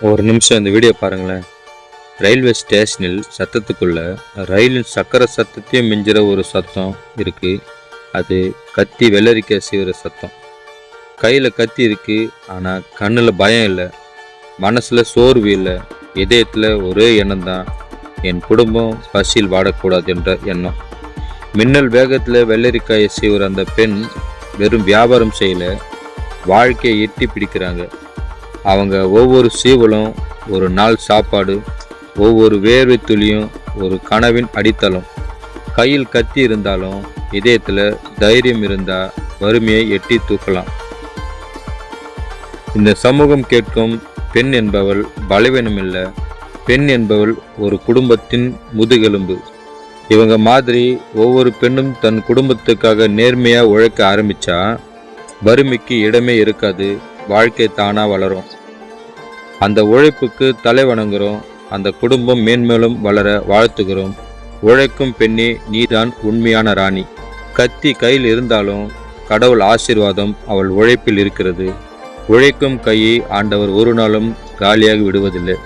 ஒரு நிமிஷம் இந்த வீடியோ பாருங்களேன். ரயில்வே ஸ்டேஷனில் சத்தத்துக்குள்ள ரயிலின் சக்கர சத்தத்தையும் மிஞ்சிற ஒரு சத்தம் இருக்கு. அது கத்தி வெள்ளரிக்காய் சீவுற சத்தம். கையில் கத்தி இருக்கு, ஆனால் கண்ணில் பயம் இல்லை, மனசில் சோர்வு இல்லை, இதயத்தில் ஒரே எண்ணம் தான், என் குடும்பம் பசியில் வாடக்கூடாது என்ற எண்ணம். மின்னல் வேகத்தில் வெள்ளரிக்காயை சீவுற அந்த பெண் வெறும் வியாபாரம் செய்யலை, வாழ்க்கையை எட்டி பிடிக்கிறாங்க. அவங்க ஒவ்வொரு சீவலும் ஒரு நாள் சாப்பாடு, ஒவ்வொரு வேர்வை துளியும் ஒரு கனவின் அடித்தளம். கையில் கத்தி இருந்தாலும் இதயத்தில் தைரியம் இருந்தால் வறுமையை எட்டி தூக்கலாம். இந்த சமூகம் கேட்கும் பெண் என்பவள் பலவீனம் இல்லை, பெண் என்பவள் ஒரு குடும்பத்தின் முதுகெலும்பு. இவங்க மாதிரி ஒவ்வொரு பெண்ணும் தன் குடும்பத்துக்காக நேர்மையாக உழைக்க ஆரம்பித்தா வறுமைக்கு இடமே இருக்காது, வாழ்க்கை தானாக வளரும். அந்த உழைப்புக்கு தலை வணங்குகிறோம், அந்த குடும்பம் மேன்மேலும் வளர வாழ்த்துகிறோம். உழைக்கும் பெண்ணே, நீதான் உண்மையான ராணி. கத்தி கையில் இருந்தாலும் கடவுள் ஆசீர்வாதம் அவள் உழைப்பில் இருக்கிறது. உழைக்கும் கையை ஆண்டவர் ஒரு நாளும் காலியாக விடுவதில்லை.